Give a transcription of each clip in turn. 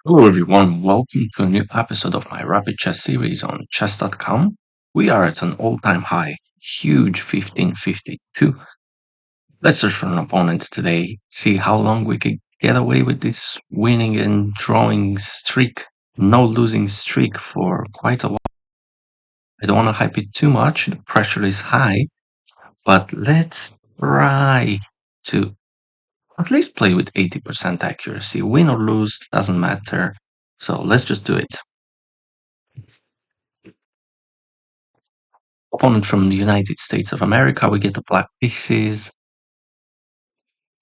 Hello everyone, welcome to a new episode of my rapid chess series on chess.com. We are at an all-time high, huge 1552. Let's search for an opponent today, see how long we can get away with this winning and drawing streak, no losing streak for quite a while. I don't want to hype it too much, the pressure is high, but let's try to at least play with 80% accuracy. Win or lose, doesn't matter. So let's just do it. Opponent from the United States of America, we get the black pieces.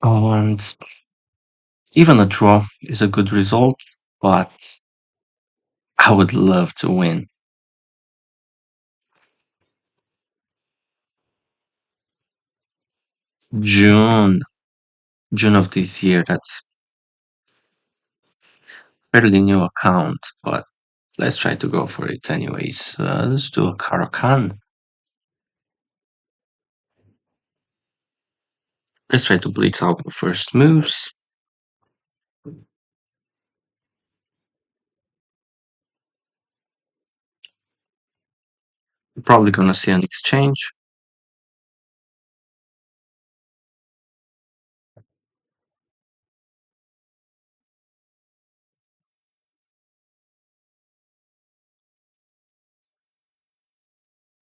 And even a draw is a good result, but I would love to win. June, June of this year, that's fairly new account, but let's try to go for it anyways. Let's do a Caro-Kann. Let's try to blitz out the first moves. We're probably gonna see an exchange.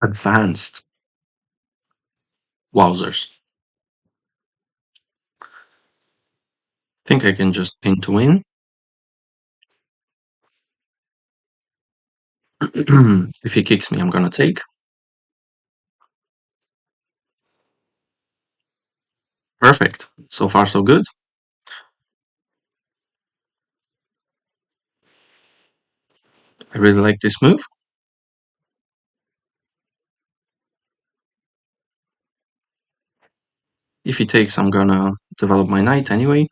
Advanced. Wowzers. Think I can just pin to win. If he kicks me, I'm gonna take. Perfect. So far, so good. I really like this move. If he takes, I'm gonna develop my knight anyway.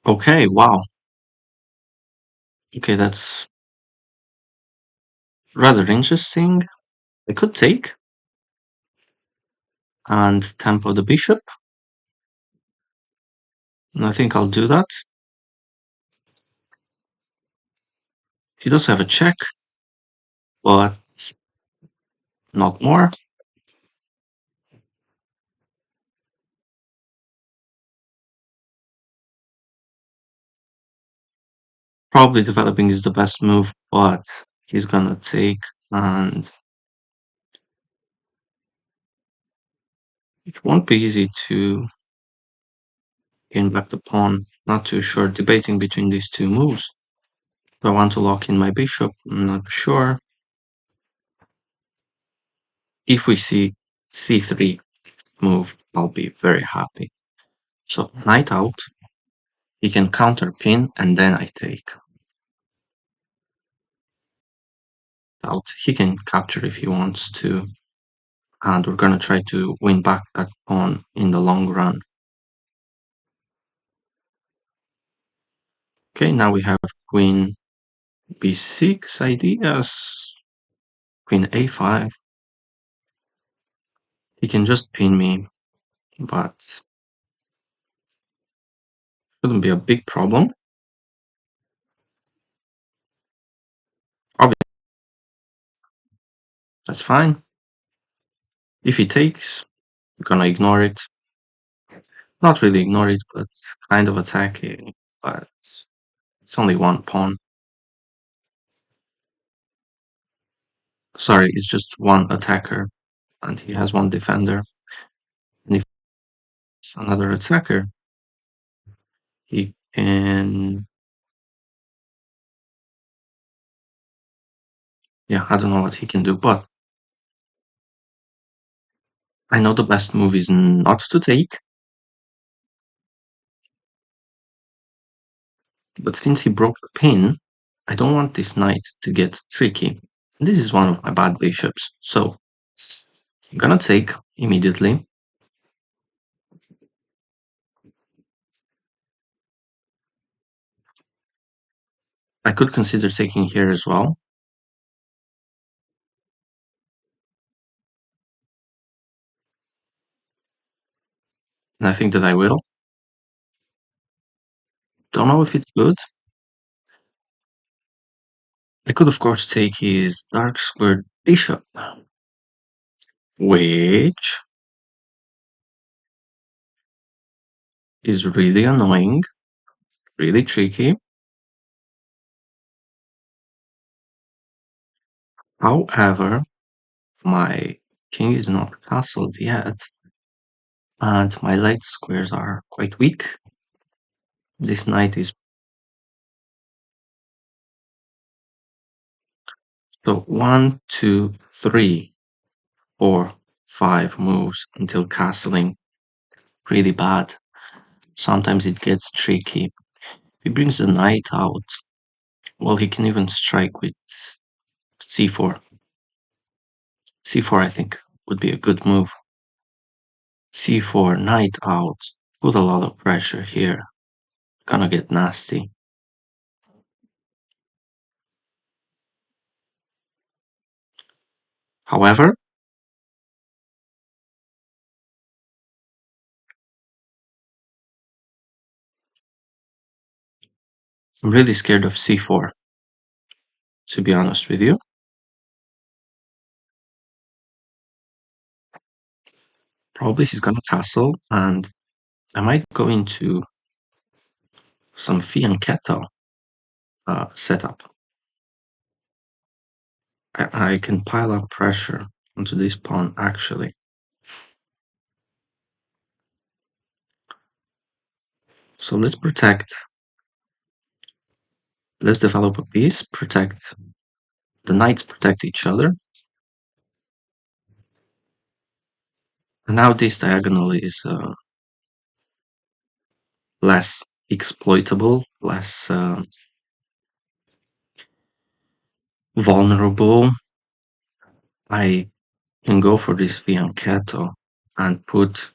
Okay, wow. Okay, that's rather interesting. I could take and tempo the bishop. And I think I'll do that. He does have a check, but not more. Probably developing is the best move, but he's gonna take, and it won't be easy to gain back the pawn. Not too sure. Debating between these two moves. Do I want to lock in my bishop? I'm not sure. If we see c3 move, I'll be very happy. So knight out. He can counter pin, and then I take out. He can capture if he wants to, and we're gonna try to win back that pawn in the long run. Okay, now we have queen b6 ideas, queen a5. He can just pin me, but shouldn't be a big problem. Obviously, that's fine. If he takes, I'm gonna ignore it. Not really ignore it, but kind of attack it. But it's only one pawn. Sorry, it's just one attacker, and he has one defender. And if it's another attacker, he can. Yeah, I don't know what he can do, but I know the best move is not to take. But since he broke the pin, I don't want this knight to get tricky. This is one of my bad bishops, so I'm gonna take immediately. I could consider taking here as well. and I think that I will. Don't know if it's good. I could, of course, take his dark squared bishop, which is really annoying, really tricky. However, my king is not castled yet, and my light squares are quite weak. This knight is so one, two, three, four, five moves until castling. Really bad. Sometimes it gets tricky. If he brings the knight out, well, he can even strike with c4. c4, I think, would be a good move. c4, knight out. Put a lot of pressure here. Gonna get nasty. However, I'm really scared of c4, to be honest with you. Probably he's gonna castle, and I might go into some fianchetto setup. I can pile up pressure onto this pawn, actually. So let's protect, let's develop a piece, protect, the knights protect each other. And now this diagonal is less exploitable, less vulnerable. I can go for this fianchetto and put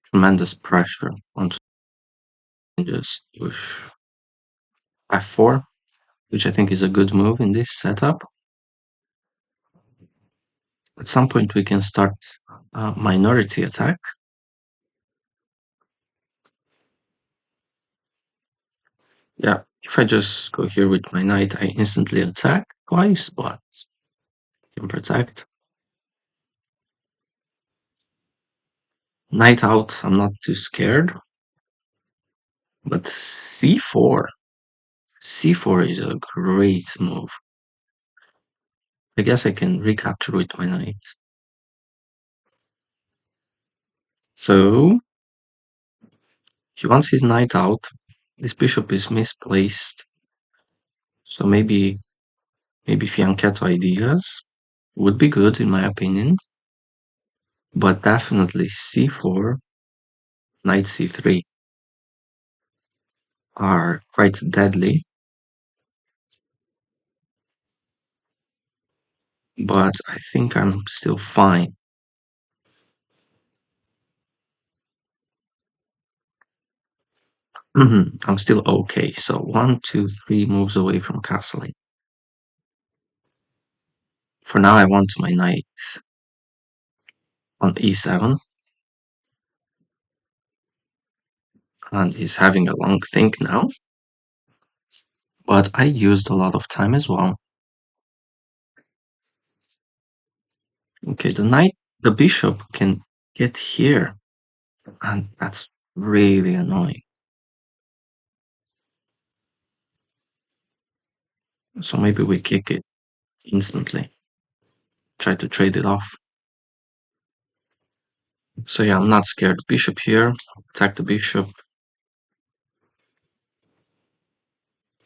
tremendous pressure onto just push f4, which I think is a good move in this setup. At some point we can start a minority attack. Yeah, if I just go here with my knight, I instantly attack twice, but can protect. Knight out, I'm not too scared. But c4, c4 is a great move. I guess I can recapture with my knight. So he wants his knight out. This bishop is misplaced. So maybe fianchetto ideas would be good in my opinion. But definitely c4, knight c3 are quite deadly. But I think I'm still fine. I'm still okay. So 1, 2, 3 moves away from castling. For now, I want my knight on e7, and he's having a long think now. But I used a lot of time as well. Okay, the bishop can get here, and that's really annoying. So maybe we kick it instantly. Try to trade it off. So yeah, I'm not scared. Bishop here, attack the bishop.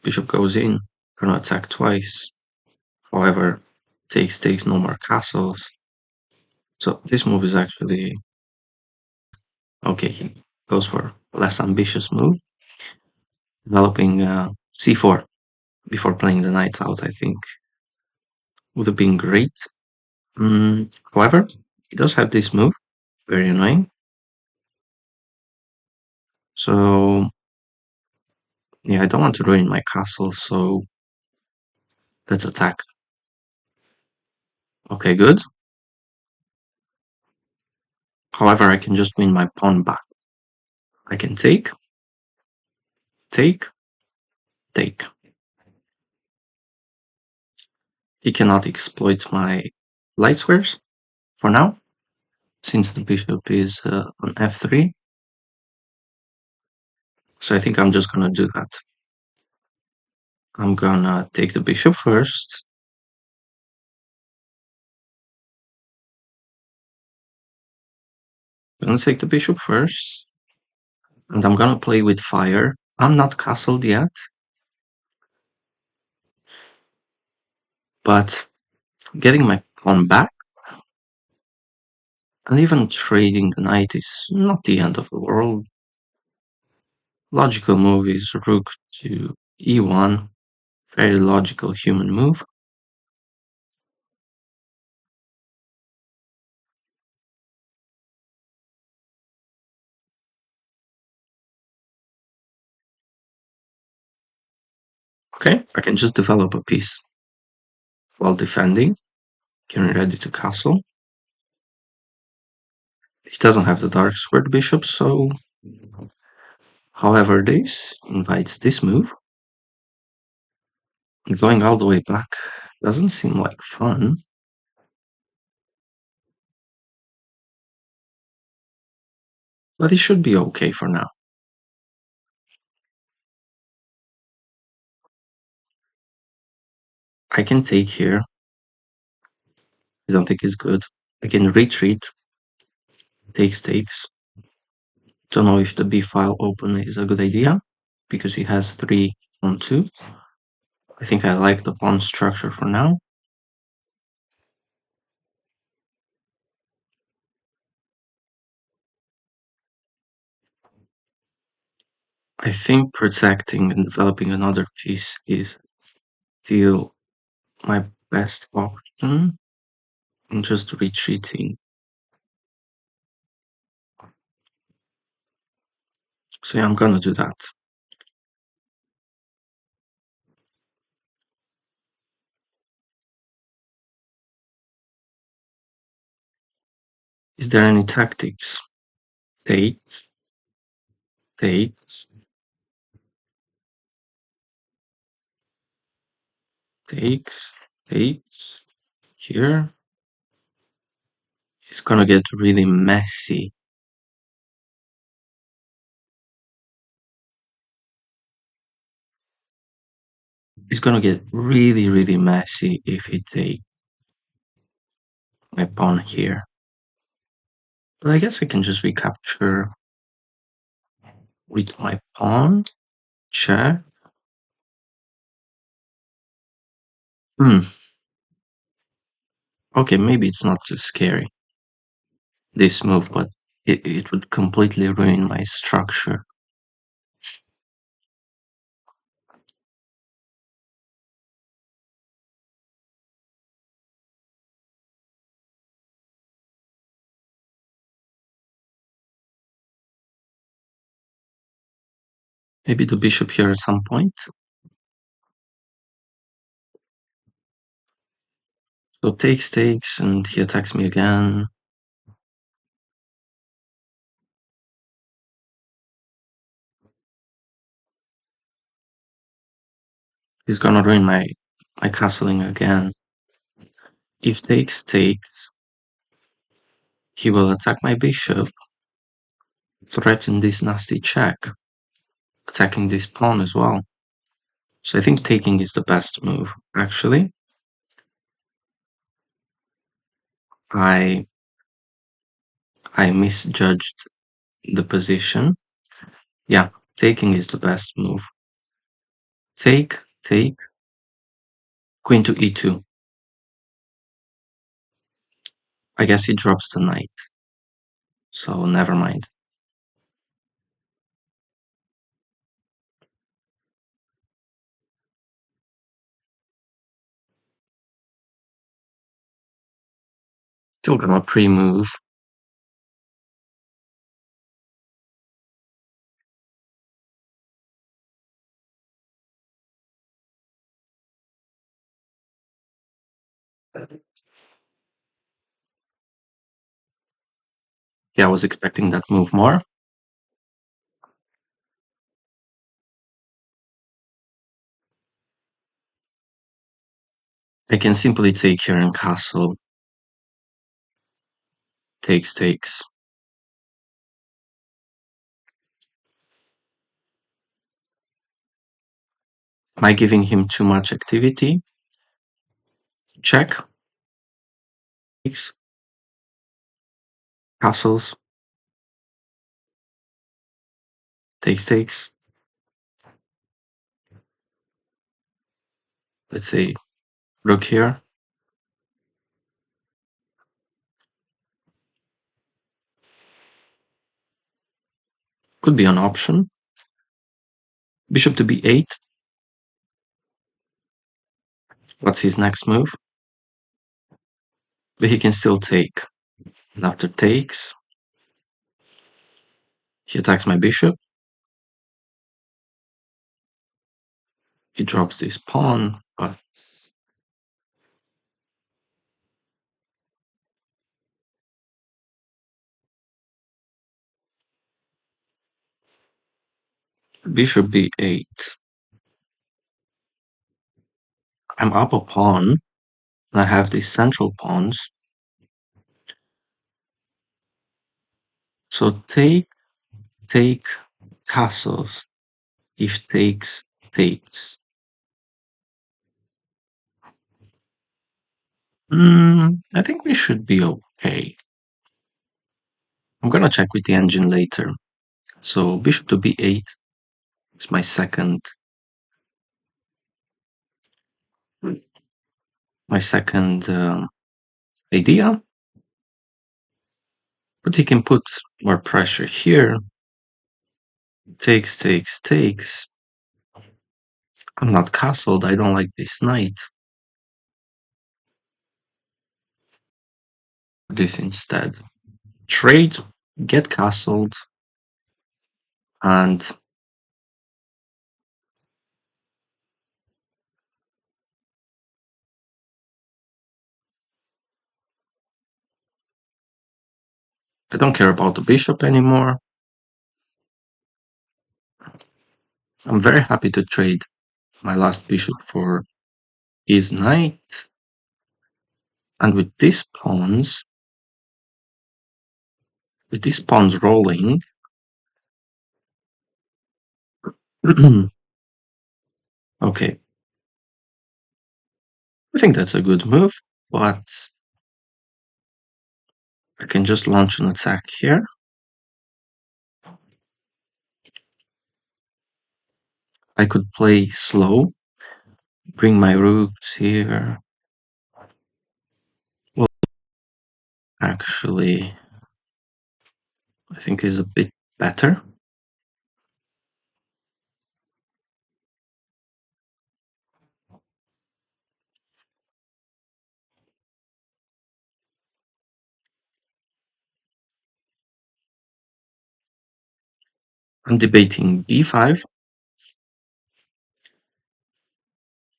Bishop goes in, gonna attack twice. However, takes no more castles. So this move is actually okay. He goes for a less ambitious move, developing c4 before playing the knight out. I think would have been great. However, he does have this move, very annoying. So yeah, I don't want to ruin my castle. So let's attack. Okay, good. However, I can just win my pawn back. I can take, take, take. He cannot exploit my light squares for now, since the bishop is on f3. So I think I'm just gonna do that. I'm gonna take the bishop first. I'm gonna take the bishop first. And I'm gonna play with fire. I'm not castled yet, but getting my pawn back and even trading the knight is not the end of the world. Logical move is rook to e1. Very logical human move. Okay, I can just develop a piece while defending, getting ready to castle. He doesn't have the dark squared bishop, so however this invites this move. Going all the way back doesn't seem like fun. But it should be okay for now. I can take here. I don't think it's good. I can retreat. Takes. Don't know if the b file open is a good idea because he has 3 on 2. I think I like the pawn structure for now. I think protecting and developing another piece is still my best option. I'm just retreating. So yeah, I'm gonna do that. Is there any tactics? Takes, takes, takes. Here, it's gonna get really messy. It's gonna get really, really messy if he take my pawn here. But I guess I can just recapture with my pawn. Check. Hmm. Okay, maybe it's not too scary, this move, but it would completely ruin my structure. Maybe the bishop here at some point. So takes, and he attacks me again. He's gonna ruin my castling again. If takes, he will attack my bishop, threaten this nasty check, attacking this pawn as well. So I think taking is the best move, actually. I I misjudged the position. Yeah, taking is the best move. Take, queen to e2. I guess he drops the knight. So never mind. Still gonna pre-move. Yeah, I was expecting that move more. I can simply take here and castle. Takes, takes. Am I giving him too much activity? Check. Takes. Castles. Takes, takes. Let's say rook here. Could be an option. Bishop to b8. What's his next move? But he can still take. And after takes, he attacks my bishop. He drops this pawn, but bishop b8. I'm up a pawn, and I have these central pawns. So take, castles. If takes, takes. I think we should be okay. I'm gonna check with the engine later. So bishop to b8 is my second idea. But he can put more pressure here. Takes, takes, takes. I'm not castled. I don't like this knight. This instead. Trade, get castled, and I don't care about the bishop anymore. I'm very happy to trade my last bishop for his knight. And with these pawns rolling, okay, I think that's a good move, but I can just launch an attack here. I could play slow, bring my rooks here. Well, actually, I think is a bit better. I'm debating b5.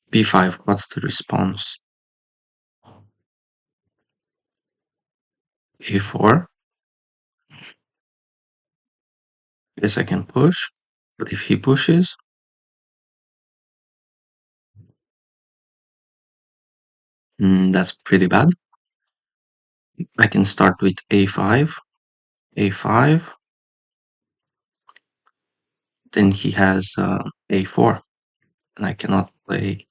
b5, what's the response? a4. Yes, I can push, but if he pushes, that's pretty bad. I can start with a5, a5. Then he has a4, and I cannot play.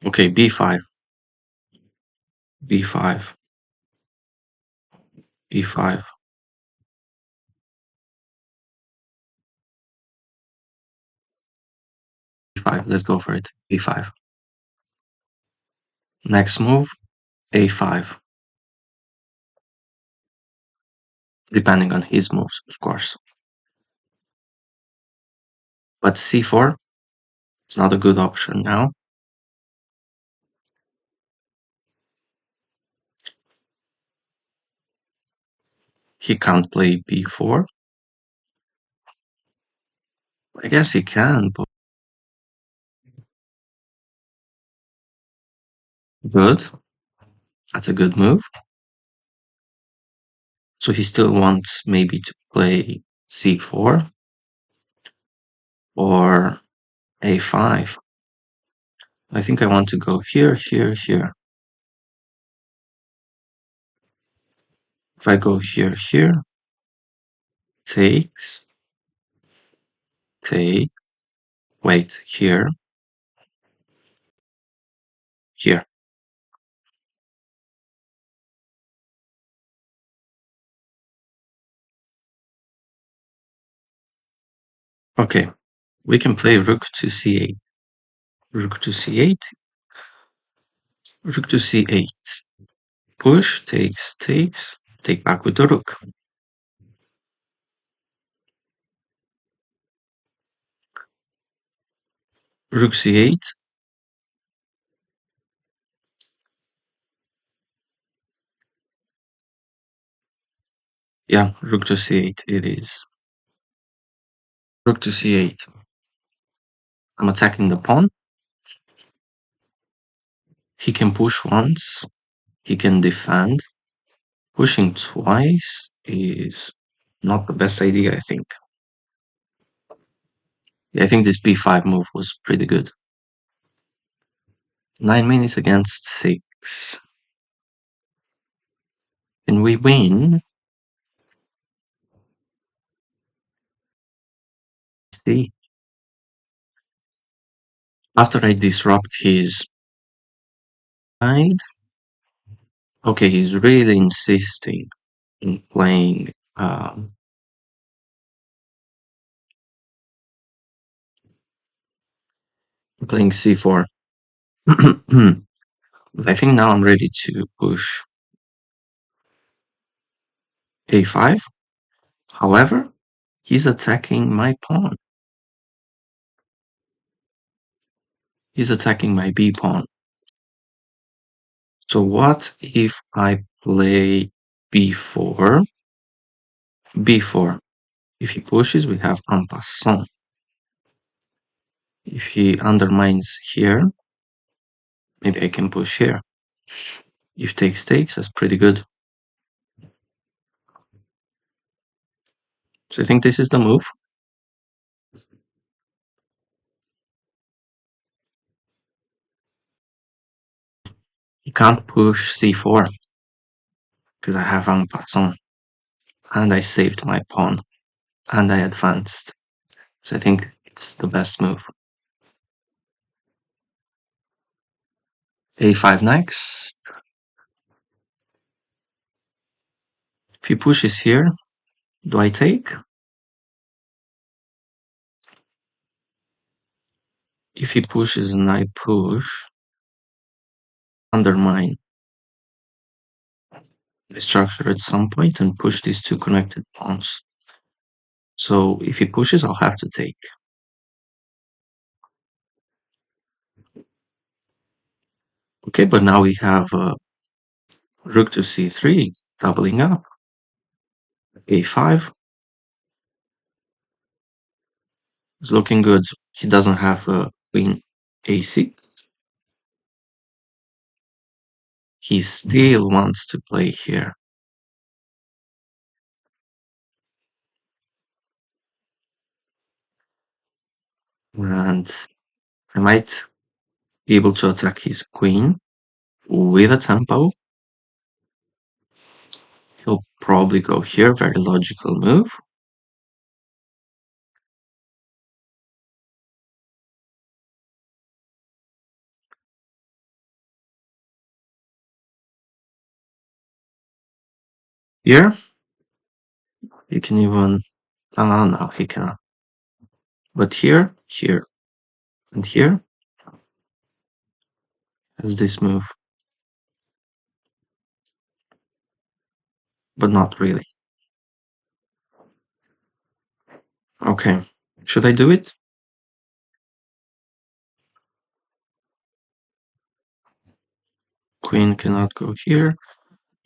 Okay, b5, b5, b5, b5. Let's go for it. b5. Next move, a5. Depending on his moves, of course. But c4, it's not a good option now. He can't play b4. I guess he can, but good. That's a good move. So he still wants maybe to play c4. or a5. I think I want to go here, here, here. If I go here, here, takes, take, wait, here, here. Okay, we can play rook to c8. Rook to c8, rook to c8. Push, takes, takes, take back with the rook. Rook c8. Yeah, rook to c8 it is. Rook to c8. I'm attacking the pawn. He can push once. He can defend. Pushing twice is not the best idea, I think. Yeah, I think this b5 move was pretty good. 9 minutes against 6. And we win. See, after I disrupt his side, okay, he's really insisting in playing playing c4. I think now I'm ready to push a5. However, he's attacking my pawn. He's attacking my b pawn. So what if I play b4? b4. If he pushes, we have en passant. If he undermines here, maybe I can push here. If takes takes, that's pretty good. So I think this is the move. You can't push c4 because I have en passant, and I saved my pawn, and I advanced. So I think it's the best move. a5 next. If he pushes here, do I take? If he pushes and I push, undermine the structure at some point and push these two connected pawns. So if he pushes, I'll have to take. Okay, but now we have rook to c3, doubling up. a5 is looking good. He doesn't have queen a6. He still wants to play here. And I might be able to attack his queen with a tempo. He'll probably go here, very logical move. Here, you can even, oh no, he cannot. But here, here, and here is this move. But not really. Okay, should I do it? Queen cannot go here.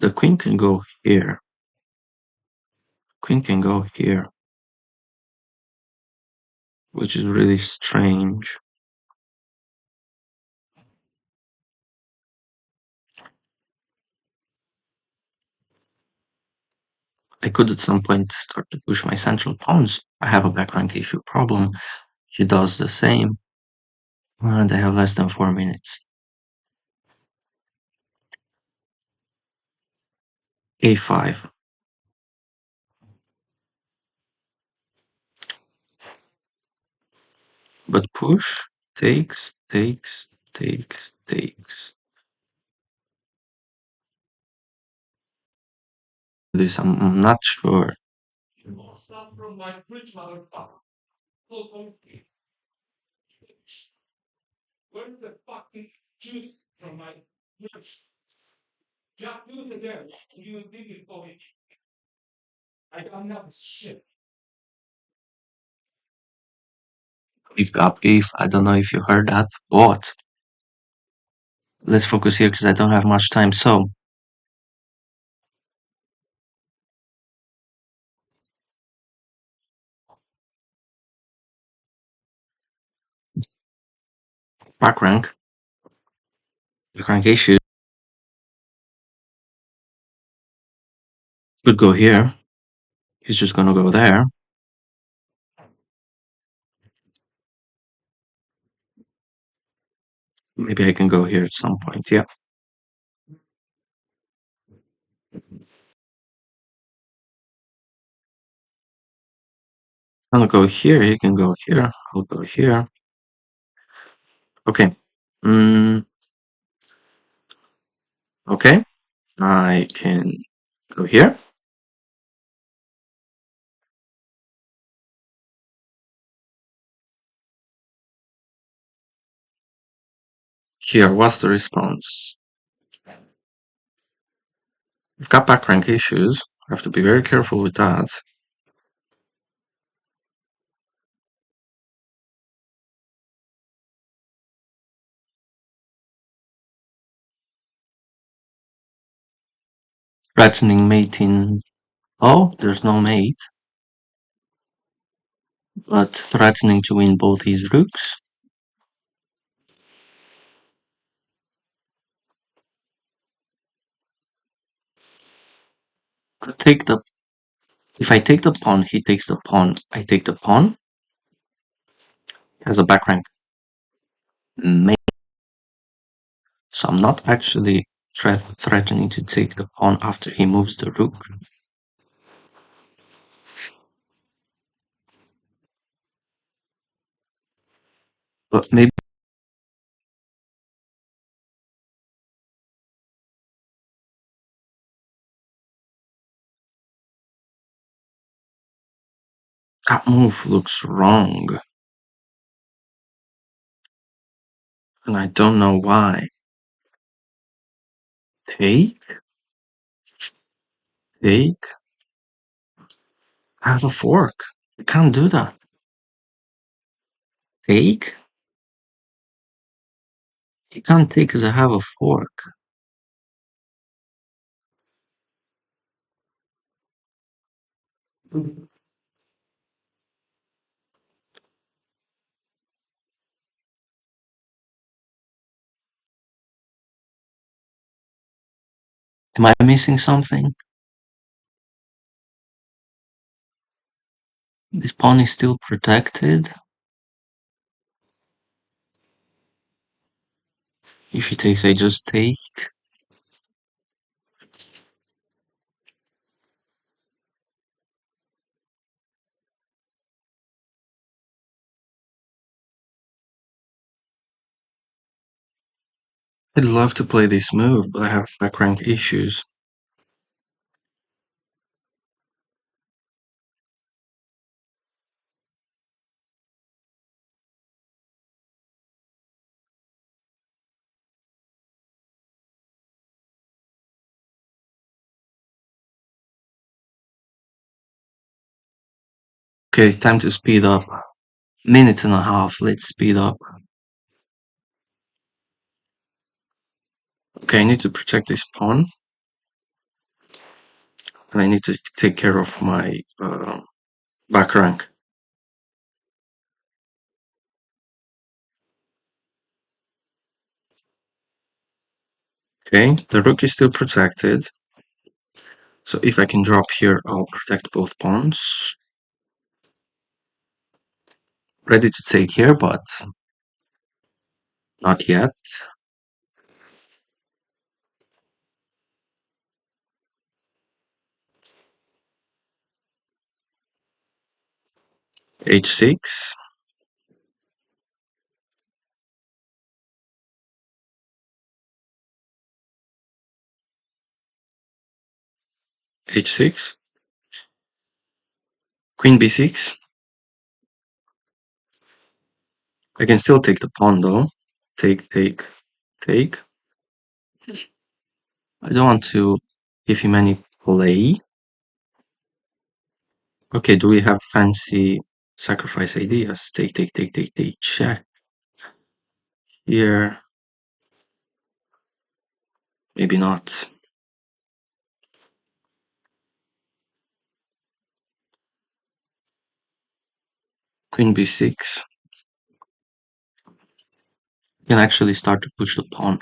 The queen can go here. Queen can go here, which is really strange. I could at some point start to push my central pawns. I have a back rank issue problem. He does the same. And I have less than 4 minutes. A5. But push takes. This I'm not sure. We've got beef. I don't know if you heard that, but let's focus here because I don't have much time. So, back rank, back rank issue could go here. He's just gonna go there. Maybe I can go here at some point. Yeah. I'm gonna go here. He can go here. I'll go here. Okay. Mm, okay. I can go here. Here. What's the response? We've got back rank issues. I have to be very careful with that. Threatening mating. Oh, there's no mate. But threatening to win both his rooks. Could take the. If I take the pawn, he takes the pawn. I take the pawn. Has a back rank mate. So I'm not actually threatening to take the pawn after he moves the rook. But maybe that move looks wrong. And I don't know why. Take? Take? I have a fork. I can't do that. Take? You can't take because I have a fork. Am I missing something? This pawn is still protected. If he takes, I just take. I'd love to play this move, but I have back rank issues. Okay, time to speed up. Minute and a half, let's speed up. Okay, I need to protect this pawn. And I need to take care of my back rank. Okay, the rook is still protected. So if I can drop here, I'll protect both pawns. Ready to take here, but not yet. H6, H6, Queen B6. I can still take the pawn though. Take, take, take. I don't want to give him any play. Okay, do we have fancy sacrifice ideas? Take, take, take, take, take, check. Here, maybe not. Queen B6. Can actually start to push the pawn.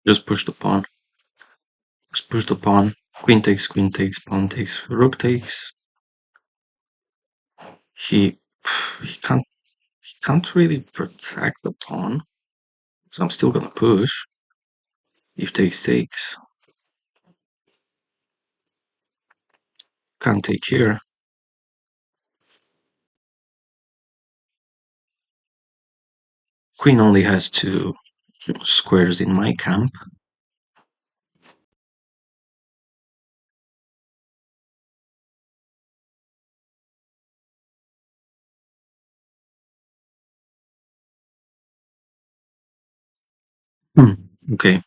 Just push the pawn. Just push the pawn. Queen takes, pawn takes, rook takes. He he can't really protect the pawn. So I'm still gonna push. If takes takes. Can't take here. Queen only has two squares in my camp. Hmm. Okay.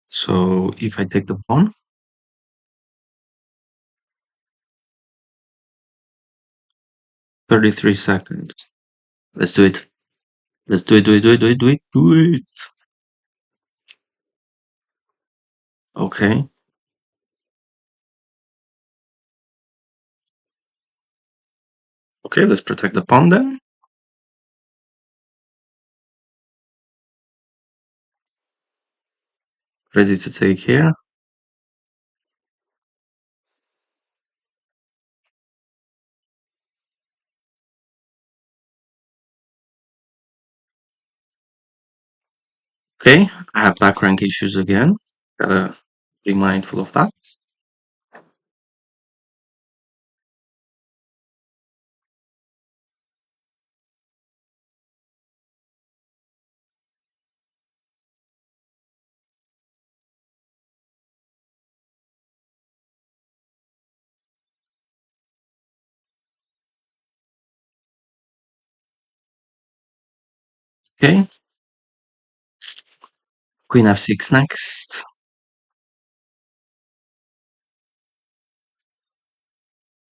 So if I take the pawn, 33 seconds. Let's do it. Let's do it, do it, do it, do it, do it, do it. Okay. Okay, let's protect the pawn then. Ready to take here. Okay, I have back rank issues again. Gotta be mindful of that. Okay, Queen f6 next.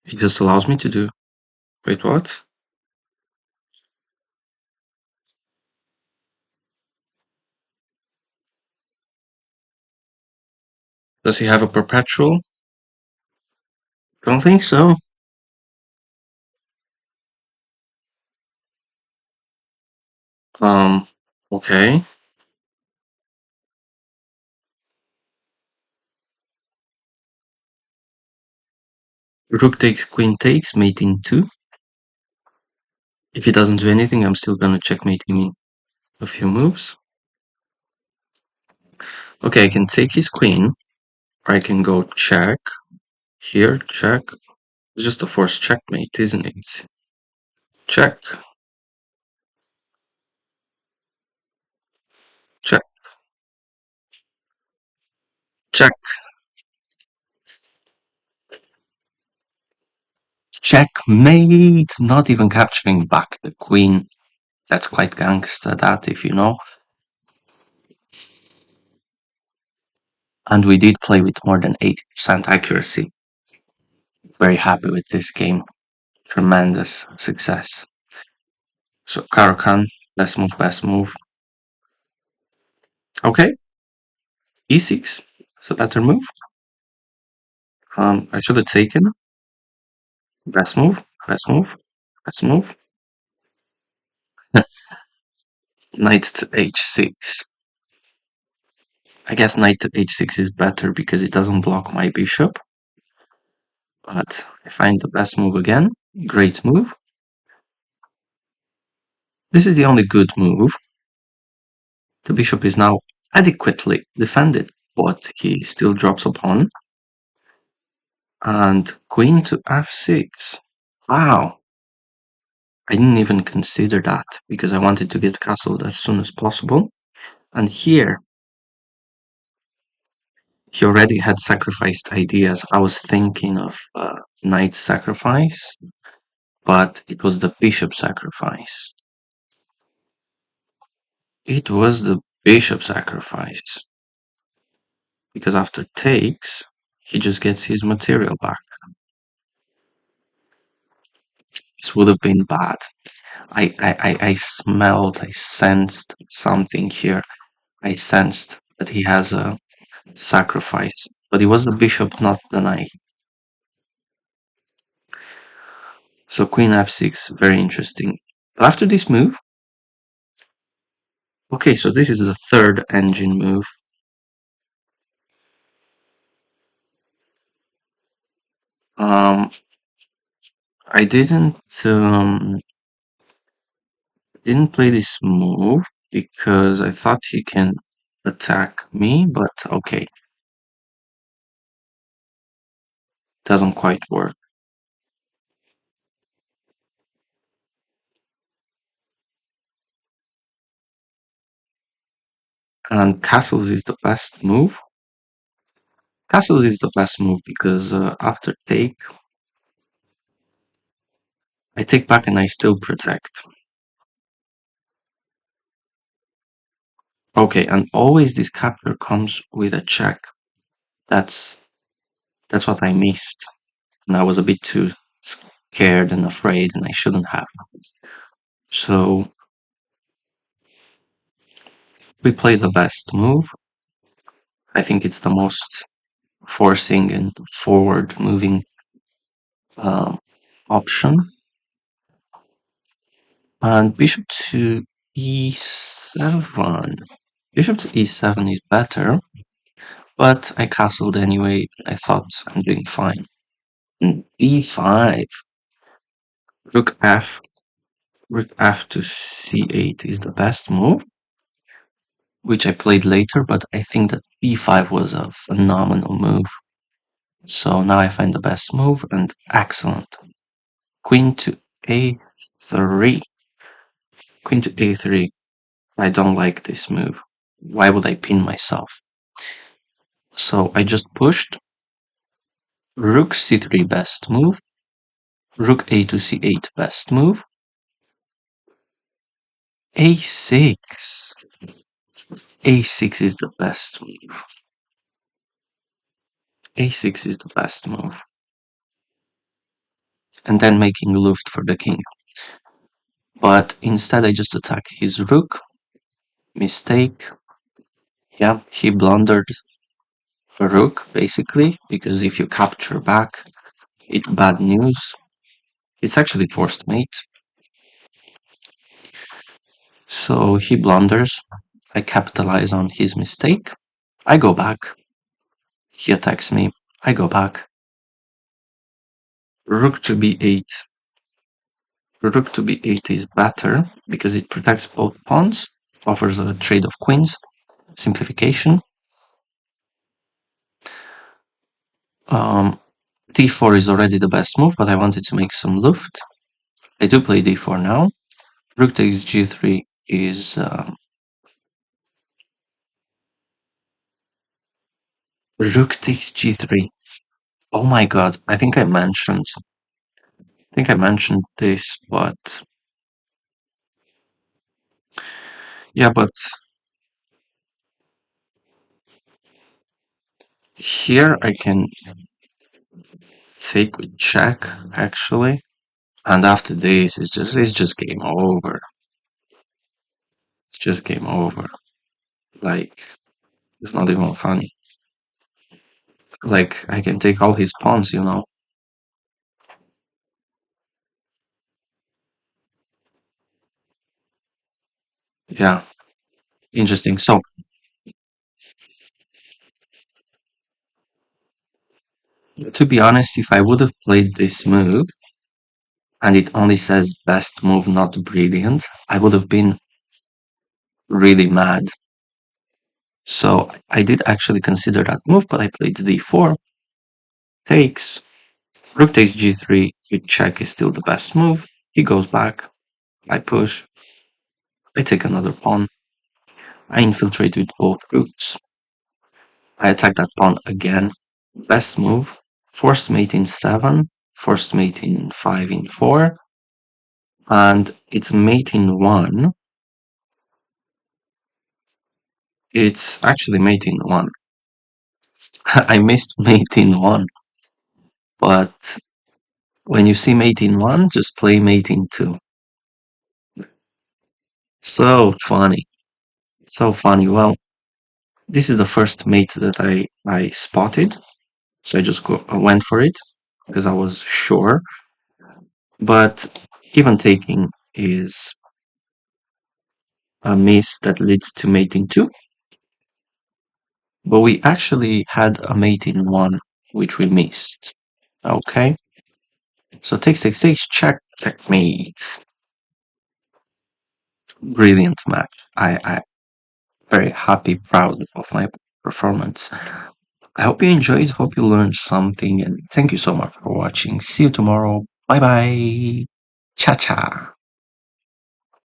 It just allows me to do. Wait, what? Does he have a perpetual? Don't think so. Um, okay. Rook takes, queen takes, mate in 2. If he doesn't do anything, I'm still gonna checkmate him in a few moves. Okay, I can take his queen, or I can go check. Here, check. It's just a forced checkmate, isn't it? Check, check, check, checkmate! Not even capturing back the queen. That's quite gangster, that, if you know. And we did play with more than 80% accuracy. Very happy with this game. Tremendous success. So Caro-Kann, best move, best move. Okay, e6. It's a better move. I should have taken. Best move, best move. Let's move. Knight to h6. I guess knight to h6 is better because it doesn't block my bishop. But I find the best move again. Great move. This is the only good move. The bishop is now adequately defended, but he still drops a pawn. And queen to f6. Wow. I didn't even consider that because I wanted to get castled as soon as possible. And here, he already had sacrificed ideas. I was thinking of knight sacrifice, but it was the bishop sacrifice. It was the bishop sacrifice. Because after takes, he just gets his material back. This would have been bad. I smelled, I sensed something here. I sensed that he has a sacrifice, but it was the bishop, not the knight. So queen f6, very interesting. After this move, okay, so this is the third engine move. Um, I didn't play this move because I thought he can attack me, but okay, doesn't quite work. And castles is the best move. Castles is the best move because after take, I take back and I still protect. Okay, and always this capture comes with a check. That's that's what I missed. And I was a bit too scared and afraid, and I shouldn't have. So we play the best move. I think it's the most forcing and forward moving uh, option. And bishop to e7. Bishop to e7 is better, but I castled anyway. I thought I'm doing fine. And e5, rook f, rook f to c8 is the best move, which I played later, but I think that b5 was a phenomenal move. So now I find the best move and excellent. Queen to a3. Queen to a3. I don't like this move. Why would I pin myself? So I just pushed. Rook c3 best move. Rook a to c8 best move. a6. a6 is the best move. a6 is the best move. And then making luft for the king. But instead I just attack his rook. Mistake. Yeah, he blundered a rook, basically, because if you capture back, it's bad news. It's actually forced mate. So he blunders. I capitalize on his mistake. I go back. He attacks me. I go back. Rook to b8. Rook to b8 is better because it protects both pawns, offers a trade of queens, simplification. d4 is already the best move, but I wanted to make some luft. I do play d4 now. Rook takes g3 is rook takes g3. Oh my god! I think I mentioned this, but yeah, but here I can take with check actually, and after this it's just game over. It's just game over. Like it's not even funny. Like I can take all his pawns. Yeah, interesting. So, to be honest, if I would have played this move and it only says best move, not brilliant, I would have been really mad. So I did actually consider that move, but I played d4, takes, rook takes g3, with check is still the best move. He goes back, I push, I take another pawn, I infiltrate with both rooks, I attack that pawn again. Best move, forced mate in 7, forced mate in 5 in 4, and it's mate in 1. It's actually mate in 1. I missed mate in 1, but when you see mate in 1, just play mate in 2. So funny. So funny. Well, this is the first mate that I spotted, so I went for it because I was sure. But even taking is a miss that leads to mate in 2. But we actually had a mate in 1, which we missed. Okay, so takes, check, checkmate. Brilliant match. I very happy, proud of my performance. I hope you enjoyed, hope you learned something, and thank you so much for watching. See you tomorrow. Bye bye. Cha cha.